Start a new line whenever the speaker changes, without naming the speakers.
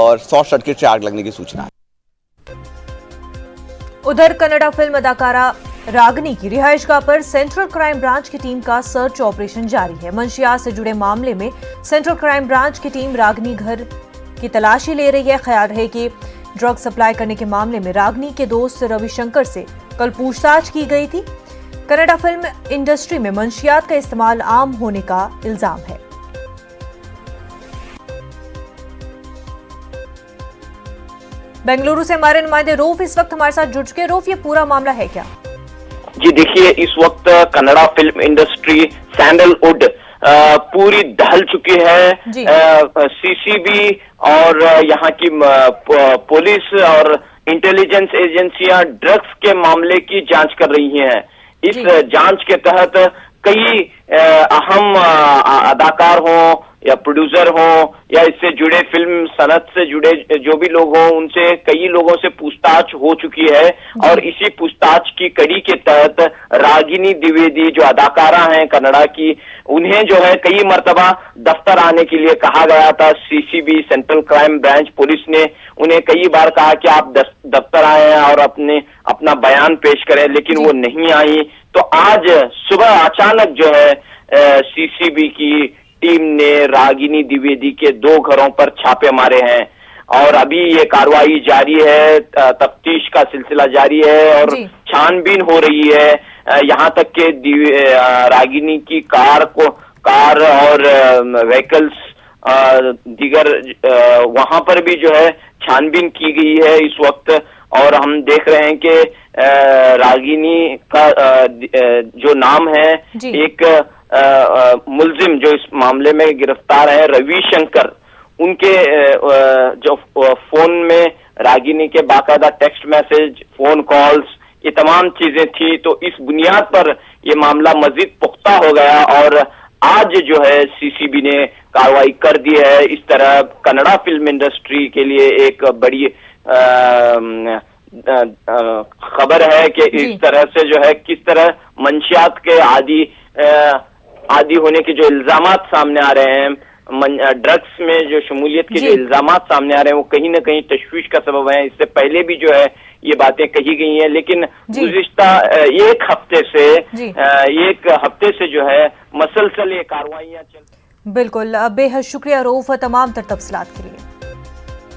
और short circuit से आग लगने की सूचना है।
उधर कन्नड़ा फिल्म अदाकारा रागिनी की रिहायशगाह पर सेंट्रल क्राइम ब्रांच की टीम का सर्च ऑपरेशन जारी है। मंशियात से जुड़े मामले में सेंट्रल क्राइम ब्रांच की टीम रागिनी घर की तलाशी ले रही है। ख्याल रहे कि ड्रग सप्लाई करने के मामले में रागिनी के दोस्त रविशंकर से कल पूछताछ की गई थी। कन्नड़ा फिल्म इंडस्ट्री में मंशियात का इस्तेमाल आम होने का इल्जाम है। बेंगलुरु से हमारे नुमाइंदे रूफ इस वक्त हमारे साथ जुड़ चुके। रूफ, ये पूरा मामला है क्या?
जी देखिए, इस वक्त कन्नड़ा फिल्म इंडस्ट्री सैंडलवुड पूरी दहल चुकी है। सीसीबी और यहाँ की पुलिस और इंटेलिजेंस एजेंसियां ड्रग्स के मामले की जांच कर रही हैं। इस जांच के तहत कई अहम अदाकार हों या प्रोड्यूसर हो या इससे जुड़े फिल्म सनत से जुड़े जो भी लोग हों, उनसे कई लोगों से पूछताछ हो चुकी है। और इसी पूछताछ की कड़ी के तहत रागिनी द्विवेदी जो अदाकारा हैं कन्नड़ा की, उन्हें जो है कई मर्तबा दफ्तर आने के लिए कहा गया था। CCB central crime branch police ने उन्हें कई बार कहा कि आप दफ्तर आए और अपना बयान पेश करें, लेकिन वो नहीं आई। तो आज सुबह अचानक जो है सीसीबी की टीम ने रागिनी द्विवेदी के 2 घरों पर छापे मारे हैं और अभी ये कार्रवाई जारी है। तफ्तीश का सिलसिला जारी है और छानबीन हो रही है। यहाँ तक के रागिनी की कार और व्हीकल्स दीगर वहां पर भी जो है छानबीन की गई है इस वक्त। और हम देख रहे हैं कि रागिनी का जो नाम है, एक मुल्जिम जो इस मामले में गिरफ्तार है रविशंकर, उनके जो फोन में रागिनी के बाकायदा टेक्स्ट मैसेज, फोन कॉल्स, ये तमाम चीजें थी। तो इस बुनियाद पर ये मामला मजीद पुख्ता हो गया और आज जो है सीसीबी ने कार्रवाई कर दी है। इस तरह कन्नड़ा फिल्म इंडस्ट्री के लिए एक बड़ी खबर है कि इस तरह से जो है किस तरह मंशियात के आदि होने के जो इल्जामात सामने आ रहे हैं, ड्रग्स में जो शमूलियत के जो इल्जामात सामने आ रहे हैं, वो कहीं ना कहीं तशवीश का सबब है। इससे पहले भी जो है ये बातें कही गई हैं, लेकिन गुज़िश्ता एक हफ्ते से जो है मसलसल ये कार्रवाइयां चल।
बिल्कुल, बेहद शुक्रिया रूफ तमाम तर तफसीलात के लिए।